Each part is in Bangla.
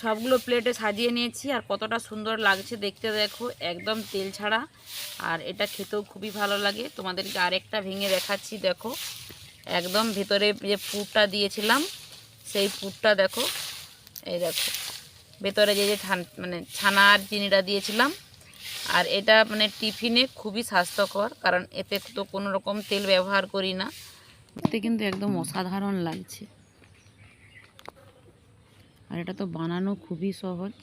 সবগুলো প্লেটে সাজিয়ে নিয়েছি। আর কতটা সুন্দর লাগছে দেখতে দেখো, একদম তেল ছাড়া। আর এটা খেতেও খুবই ভালো লাগে। তোমাদেরকে আরেকটা ভেঙে দেখাচ্ছি, দেখো একদম ভিতরে যে পুরটা দিয়েছিলাম সেই পুরটা দেখো, এই দেখো ভেতরে যে মানে ছানার চিনিটা দিয়েছিলাম। আর এটা মানে টিফিনে খুবই স্বাস্থ্যকর, কারণ এতে তো কোনো রকম তেল ব্যবহার করি না। এতে কিন্তু একদম অসাধারণ লাগছে। আর এটা তো বানানো খুবই সহজ।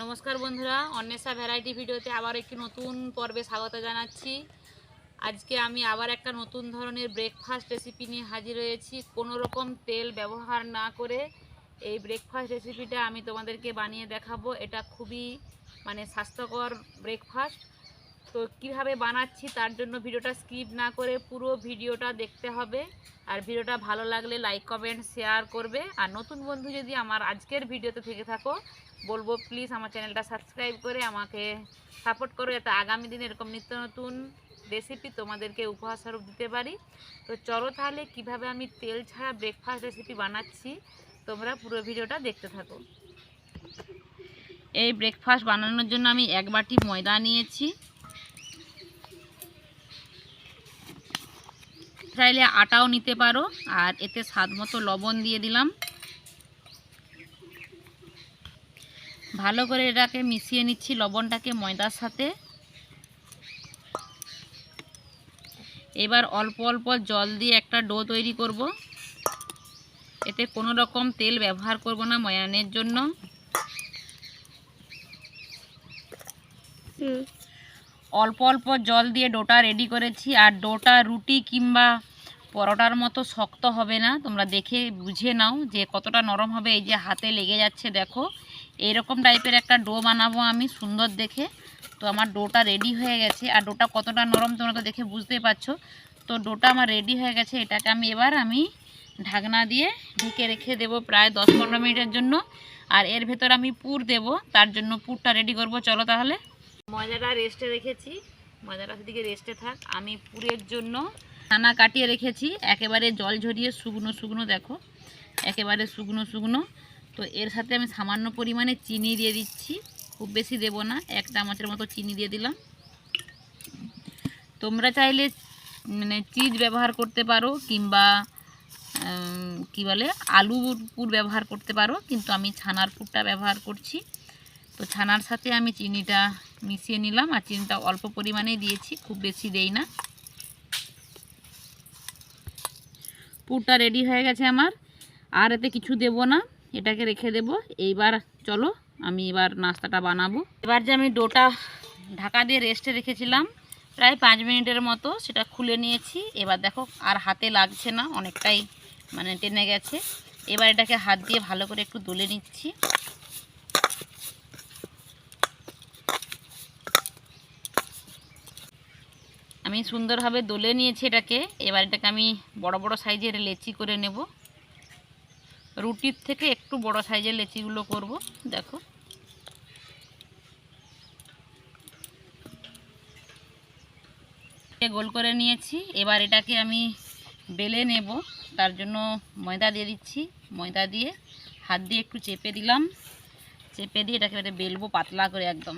নমস্কার বন্ধুরা, অন্বেষা ভ্যারাইটি ভিডিওতে আবার একটি নতুন পর্বে স্বাগত জানাচ্ছি। আজকে আমি আবার একটা নতুন ধরনের ব্রেকফাস্ট রেসিপি নিয়ে হাজির হয়েছি। কোনো রকম তেল ব্যবহার না করে এই ব্রেকফাস্ট রেসিপিটা আমি তোমাদেরকে বানিয়ে দেখাবো। এটা খুবই মানে স্বাস্থ্যকর ব্রেকফাস্ট। তো কিভাবে বানাচ্ছি তার জন্য ভিডিওটা স্কিপ না করে পুরো ভিডিওটা দেখতে হবে। আর ভিডিওটা ভালো লাগলে লাইক কমেন্ট শেয়ার করবে। আর নতুন বন্ধু যদি আমার আজকের ভিডিওতে থেকে থাকো, বলবো প্লিজ আমার চ্যানেলটা সাবস্ক্রাইব করে আমাকে সাপোর্ট করো, যাতে আগামী দিনে এরকম নিত্য নতুন রেসিপি তোমাদেরকে উপহার স্বরূপ দিতে পারি। তো চলো তাহলে কিভাবে আমি তেল ছাড়া ব্রেকফাস্ট রেসিপি বানাচ্ছি, তোমরা পুরো ভিডিওটা দেখতে থাকো। এই ব্রেকফাস্ট বানানোর জন্য আমি 1 বাটি ময়দা নিয়েছি। চাইলে আটাও নিতে পারো। আর এতে স্বাদ মতো লবণ দিয়ে দিলাম। ভালো করে এটাকে মিশিয়ে নিচ্ছি লবণটাকে ময়দার সাথে। এবার অল্প অল্প জল দিয়ে একটা ডো তৈরি করব। এতে কোনো রকম তেল ব্যবহার করব না ময়ানের জন্য। অল্প অল্প জল দিয়ে ডোটা রেডি করেছি। আর ডোটা রুটি কিংবা পরোটার মতো শক্ত হবে না, তোমরা দেখে বুঝে নাও যে কতটা নরম হবে। এই যে হাতে লেগে যাচ্ছে দেখো, এইরকম টাইপের একটা ডো বানাবো আমি সুন্দর দেখে। তো আমার ডোটা রেডি হয়ে গেছে। আর ডোটা কতটা নরম তোমরা তো দেখে বুঝতেই পারছো। তো ডোটা আমার রেডি হয়ে গেছে। এটাকে এবার আমি ঢাকনা দিয়ে ঢেকে রেখে দেবো প্রায় 10-15 মিনিটের জন্য। আর এর ভেতর আমি পুর দেব, তার জন্য পুরটা রেডি করব। চলো তাহলে। ময়দাটা রেস্টে রেখেছি, ময়দাটা সেদিকে রেস্টে থাক। আমি পুরের জন্য ছানা কাটিয়ে রেখেছি, একেবারে জল ঝরিয়ে শুকনো শুকনো, দেখো একেবারে শুকনো শুকনো। তো এর সাথে আমি সামান্য পরিমাণে চিনি দিয়ে দিচ্ছি, খুব বেশি দেব না, 1 চামচের মতো চিনি দিয়ে দিলাম। তোমরা চাইলে মানে চিজ ব্যবহার করতে পারো কিংবা কি বলে আলুর পুর ব্যবহার করতে পারো, কিন্তু আমি ছানার পুরটা ব্যবহার করছি। তো ছানার সাথে আমি চিনিটা মিশিয়ে নিলাম। আর চিনিটা অল্প পরিমাণেই দিয়েছি, খুব বেশি দেই না। পুরটা রেডি হয়ে গেছে আমার। আর এতে কিছু দেব না, এটাকে রেখে দেব। এইবার চলো আমি এবার নাস্তাটা বানাবো। এবার যে আমি ডোটা ঢাকা দিয়ে রেস্টে রেখেছিলাম প্রায় 5 মিনিটের মতো, সেটা খুলে নিয়েছি। এবার দেখো আর হাতে লাগছে না, অনেকটাই মানে টেনে গেছে। এবার এটাকে হাত দিয়ে ভালো করে একটু দলে নিচ্ছি। আমি সুন্দরভাবে দলে নিয়েছি এটাকে। এবার এটাকে আমি বড় বড় সাইজের লেচি করে নেব। রুটির থেকে একটু বড় সাইজের লেচিগুলো করব। দেখো গোল করে নিয়েছি। এবার এটাকে আমি বেলে নেব, তার জন্য ময়দা দিয়ে দিচ্ছি। ময়দা দিয়ে হাত দিয়ে একটু চেপে দিলাম, চেপে দিয়ে এটাকে বেলবো পাতলা করে একদম।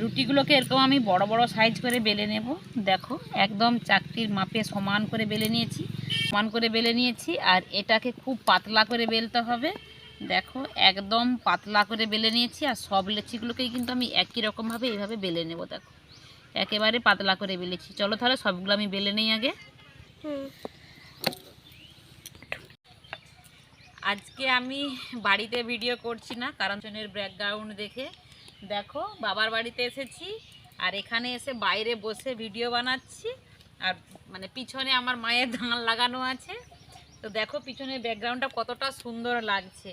রুটিগুলোকে এরকম আমি বড় বড় সাইজ করে বেলে নেব। দেখো একদম চাকতির মাপে সমান করে বেলে নিয়েছি, সমান করে বেলে নিয়েছি। আর এটাকে খুব পাতলা করে বেলতে হবে। দেখো একদম পাতলা করে বেলে নিয়েছি। আর সব লেচিগুলোকেই কিন্তু আমি একই রকমভাবে এইভাবে বেলে নেব। দেখো একেবারে পাতলা করে বেলেছি। চলো তাহলে সবগুলো আমি বেলে নেই আগে। আজকে আমি বাড়িতে ভিডিও করছি না, কারণ জনের ব্যাকগ্রাউন্ড দেখে। দেখো বাবার বাড়িতে এসেছি, আর এখানে এসে বাইরে বসে ভিডিও বানাচ্ছি। আর মানে পিছনে আমার মায়ের ধান লাগানো আছে। তো দেখো পিছনের ব্যাকগ্রাউন্ডটা কতটা সুন্দর লাগছে,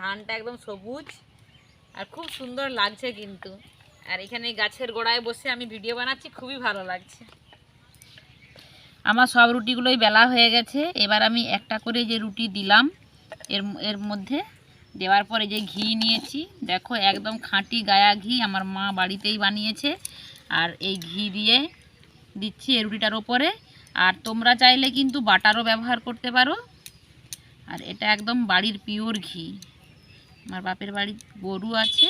ধানটা একদম সবুজ আর খুব সুন্দর লাগছে কিন্তু। আর এখানে গাছের গোড়ায় বসে আমি ভিডিও বানাচ্ছি, খুবই ভালো লাগছে। আমার সব রুটিগুলোই বেলা হয়ে গেছে। এবার আমি একটা করে যে রুটি দিলাম এর মধ্যে দেওয়ার পরে যে ঘি নিয়েছি, দেখো একদম খাঁটি গায়া ঘি, আমার মা বাড়িতেই বানিয়েছে। আর এই ঘি দিয়ে দিচ্ছি এই রুটিটার ওপরে। আর তোমরা চাইলে কিন্তু বাটারও ব্যবহার করতে পারো। আর এটা একদম বাড়ির পিওর ঘি, আমার বাপের বাড়ির গরু আছে,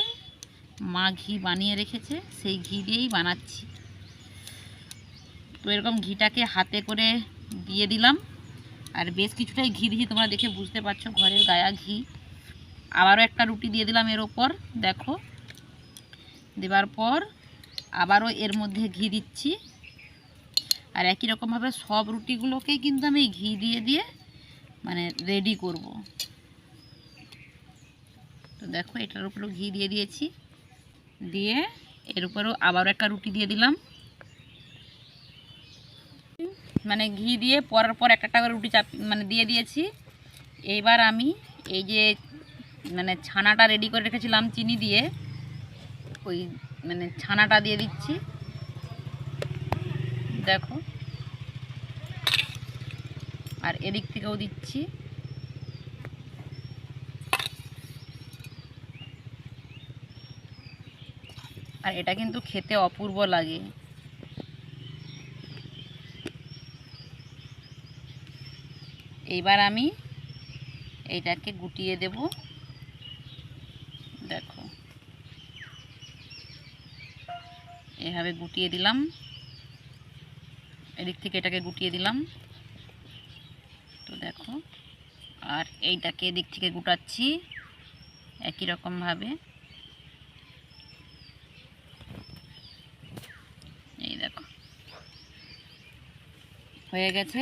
মা ঘি বানিয়ে রেখেছে, সেই ঘি দিয়েই বানাচ্ছি। তো এরকম ঘিটাকে হাতে করে দিয়ে দিলাম, আর বেশ কিছুটাই ঘি দিয়েছি, তোমরা দেখে বুঝতে পারছো ঘরের গায়া ঘি। আবারও একটা রুটি দিয়ে দিলাম এর ওপর, দেখো। দেওয়ার পর আবারও এর মধ্যে ঘি দিচ্ছি। আর একই রকমভাবে সব রুটিগুলোকেই কিন্তু আমি ঘি দিয়ে দিয়ে মানে রেডি করব। তো দেখো এটার উপরেও ঘি দিয়ে দিয়েছি, দিয়ে এর উপরেও আবারও একটা রুটি দিয়ে দিলাম। মানে ঘি দিয়ে পরার পর একটা করে রুটি মানে দিয়ে দিয়েছি। এইবার আমি এই যে মানে ছানাটা রেডি করে রেখেছিলাম চিনি দিয়ে, ওই মানে ছানাটা দিয়ে দিচ্ছি, দেখো। আর এদিক থেকেও দিচ্ছি। আর এটা কিন্তু খেতে অপূর্ব লাগে। এইবার আমি এইটাকে গুটিয়ে দেব, দেখো এভাবে গুটিয়ে দিলাম। এদিক থেকে এটাকে গুটিয়ে দিলাম, তো দেখো। আর এইটাকে এদিক থেকে গুটাচ্ছি একই রকমভাবে, এই দেখো হয়ে গেছে।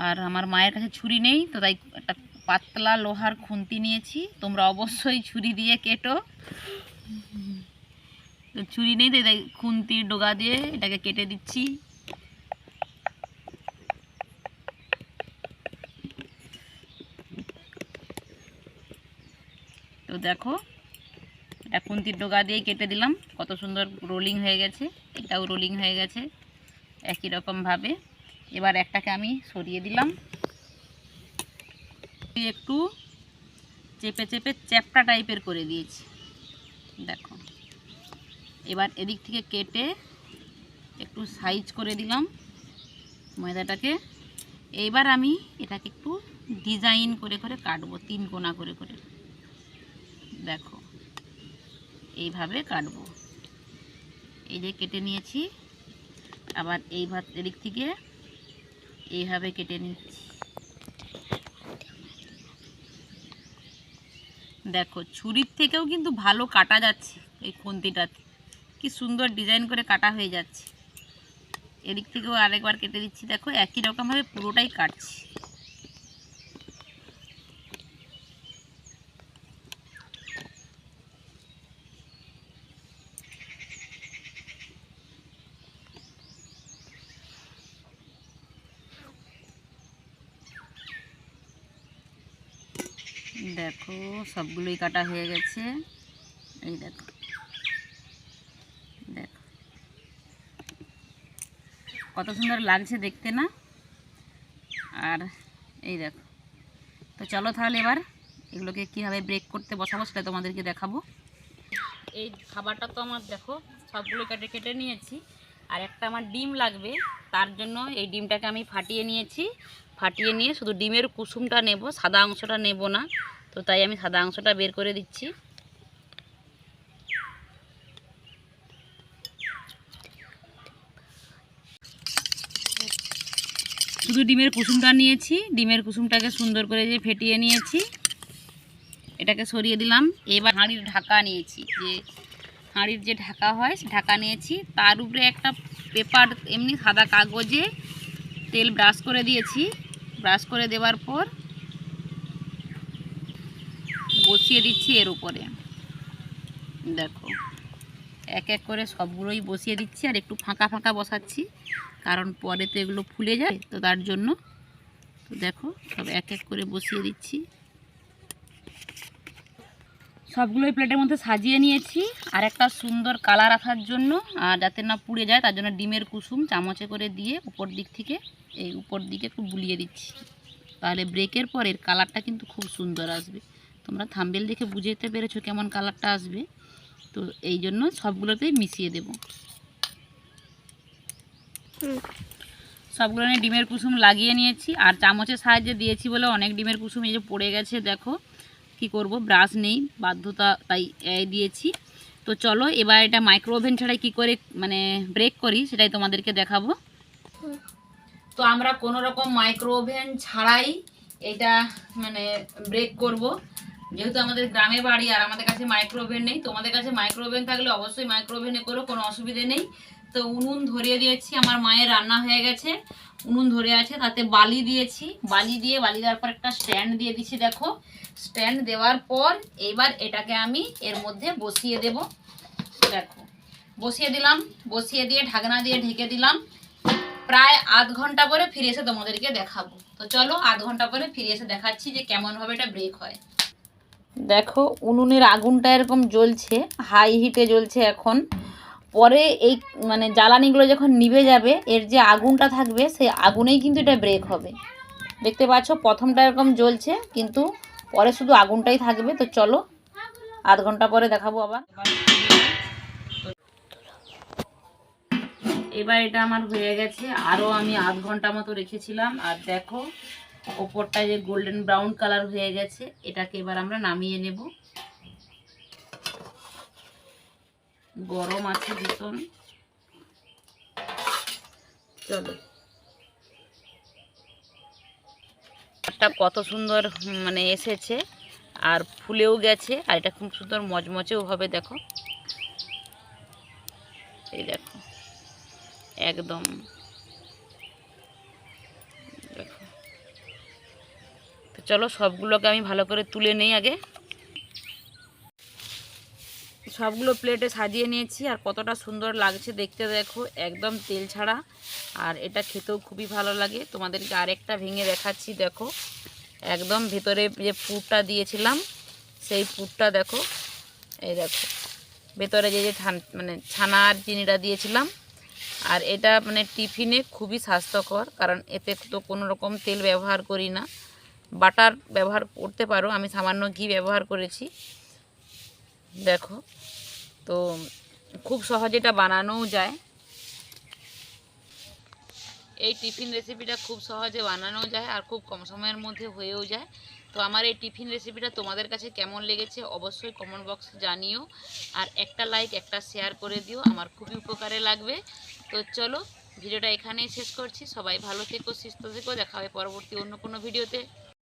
আর আমার মায়ের কাছে ছুরি নেই, তো তাই একটা পাতলা লোহার খুন্তি নিয়েছি। তোমরা অবশ্যই ছুরি দিয়ে কেটো, তো ছুরি নেই, তাই খুন্তির ডগা দিয়ে এটাকে কেটে দিচ্ছি। তো দেখো এটা খুন্তির ডগা দিয়ে কেটে দিলাম, কত সুন্দর রোলিং হয়ে গেছে, এটাও রোলিং হয়ে গেছে একই রকমভাবে। এবার একটাকে আমি সরিয়ে দিলাম, একটু চেপে চেপে চ্যাপটা টাইপের করে দিয়েছি, দেখো। এবার এদিক থেকে কেটে একটু সাইজ করে দিলাম ময়দাটাকে। এইবার আমি এটাকে একটু ডিজাইন করে করে কাটবো, 3 কোনা করে করে, দেখো এইভাবে কাটবো। এই যে কেটে নিয়েছি, আবার এদিক থেকে এইভাবে কেটে নিচ্ছি, দেখো। ছুরির থেকেও কিন্তু ভালো কাটা যাচ্ছে, এই খুন্তিটাতে কি সুন্দর ডিজাইন করে কাটা হয়ে যাচ্ছে। এদিক থেকেও আরেকবার কেটে দিচ্ছি, দেখো একই রকমভাবে পুরোটাই কাটছি। দেখো সবগুলোই কাটা হয়ে গেছে, এই দেখো, দেখো কত সুন্দর লাগছে দেখতে না? আর এই দেখো। তো চলো তাহলে এবার এগুলোকে কীভাবে ব্রেক করতে বসাবো সেটা তোমাদেরকে দেখাবো। এই খাবারটা তো আমার দেখো সবগুলো কেটে কেটে নিয়েছি। আর একটা আমার ডিম লাগবে, তার জন্য এই ডিমটাকে আমি ফাটিয়ে নিয়েছি। ফাটিয়ে নিয়ে শুধু ডিমের কুসুমটা নেব, সাদা অংশটা নেব না। তো তাই আমি সাদা অংশটা বের করে দিচ্ছি। শুধু ডিমের কুসুমটা নিয়েছি, ডিমের কুসুমটাকে সুন্দর করে যে ফেটিয়ে নিয়েছি, এটাকে সরিয়ে দিলাম। এবার হাঁড়ির ঢাকা নিয়েছি, যে হাঁড়ির যে ঢাকা হয় সে ঢাকা নিয়েছি, তার উপরে একটা পেপার এমনি সাদা কাগজে তেল ব্রাশ করে দিয়েছি। ব্রাশ করে দেওয়ার পর বসিয়ে দিচ্ছি এর উপরে, দেখো এক এক করে সবগুলোই বসিয়ে দিচ্ছি। আর একটু ফাঁকা ফাঁকা বসাচ্ছি, কারণ পরে তো এগুলো ফুলে যায়, তো তার জন্য। তো দেখো সব এক এক করে বসিয়ে দিচ্ছি। সবগুলোই প্লেটের মধ্যে সাজিয়ে নিয়েছি। আর একটা সুন্দর কালার আসার জন্য, আর যাতে না পুড়ে যায় তার জন্য ডিমের কুসুম চামচে করে দিয়ে উপর দিক থেকে এই উপর দিকে একটু বুলিয়ে দিচ্ছি। তাহলে ব্রেকের পরের কালারটা কিন্তু খুব সুন্দর আসবে। তোমরা থাম্বনেল দেখে বুঝতে পেরেছো কেমন কালারটা আসবে। তো এই জন্য সবগুলোতেই মিশিয়ে দেব। সবগুলো নিয়ে ডিমের কুসুম লাগিয়ে নিয়েছি, আর চামচের সাহায্যে দিয়েছি বলে অনেক ডিমের কুসুম এই যে পড়ে গেছে। দেখো কি করব, ব্রাশ নেই, বাধ্যতা তাই দিয়েছি। তো চলো এবার এটা মাইক্রো ওভেন ছাড়াই কী করে মানে ব্রেক করি সেটাই তোমাদেরকে দেখাবো। তো আমরা কোনো রকম মাইক্রো ওভেন ছাড়াই এটা মানে ব্রেক করব, যেহেতু আমাদের গ্রামে বাড়ি আর আমাদের কাছে মাইক্রো ওভেন নেই। তোমাদের কাছে মাইক্রো ওভেন থাকলে অবশ্যই মাইক্রো ওভেনে করো, কোনো অসুবিধে নেই। তো উনুন ধরিয়ে দিয়েছি, আমার মায়ের রান্না হয়ে গেছে, উনুন ধরে আছে, তাতে বালি দিয়েছি, বালি দেওয়ার পর একটা স্ট্যান্ড দিয়ে দিচ্ছি। দেখো স্ট্যান্ড দেওয়ার পর এবার এটাকে আমি এর মধ্যে বসিয়ে দেব। দেখো বসিয়ে দিলাম, বসিয়ে দিয়ে ঢাকনা দিয়ে ঢেকে দিলাম। প্রায় আধ ঘন্টা পরে ফিরে এসে তোমাদেরকে দেখাবো। তো চলো আধ ঘন্টা পরে ফিরে এসে দেখাচ্ছি যে কেমনভাবে এটা ব্রেক হয়। দেখো উনুনের আগুনটা এরকম জ্বলছে, হাই হিটে জ্বলছে এখন। পরে এই মানে জ্বালানিগুলো যখন নিভে যাবে, এর যে আগুনটা থাকবে সেই আগুনেই কিন্তু এটা ব্রেক হবে। দেখতে পাচ্ছ প্রথমটা এরকম জ্বলছে, কিন্তু পরে শুধু আগুনটাই থাকবে। তো চলো আধ ঘন্টা পরে দেখাবো আবার। এবার এটা আমার হয়ে গেছে, আরও আমি আধ ঘন্টা মতো রেখেছিলাম। আর দেখো ওপরটা যে গোল্ডেন ব্রাউন কালার হয়ে গেছে, এটাকে এবার আমরা নামিয়ে নেব। গরম আছে ভীষণ। চলো এটা কত সুন্দর মানে এসেছে, আর ফুলেও গেছে, আর এটা খুব সুন্দর মচমচেও হবে। দেখো এই দেখো একদম, দেখো। তো চলো সবগুলোকে আমি ভালো করে তুলে নেই আগে। সবগুলো প্লেটে সাজিয়ে নিয়েছি, আর কতটা সুন্দর লাগছে দেখতে দেখো, একদম তেল ছাড়া। আর এটা খেতেও খুবই ভালো লাগে। তোমাদেরকে আরেকটা ভেঙে দেখাচ্ছি। দেখো একদম ভেতরে যে পুরটা দিয়েছিলাম সেই পুরটা দেখো, এই দেখো ভেতরে যে যে মানে ছানার চিনিটা দিয়েছিলাম। আর এটা মানে টিফিনে খুবই স্বাস্থ্যকর, কারণ এতে তো কোনো রকম তেল ব্যবহার করি না, বাটার ব্যবহার করতে পারো, আমি সামান্য ঘি ব্যবহার করেছি। দেখো তো খুব সহজে এটা বানানোও যায়। এই টিফিন রেসিপিটা খুব সহজে বানানো যায় আর খুব কম সময়ের মধ্যে হয়েও যায়। তো আমার এই টিফিন রেসিপিটা তোমাদের কাছে কেমন লেগেছে অবশ্যই কমেন্ট বক্সে জানিও, আর একটা লাইক একটা শেয়ার করে দিও, আমার খুবই উপকারে লাগবে। তো চলো ভিডিওটা এখানেই শেষ করছি। সবাই ভালো থেকো, সুস্থ থেকো, দেখা হবে পরবর্তী অন্য কোনো ভিডিওতে।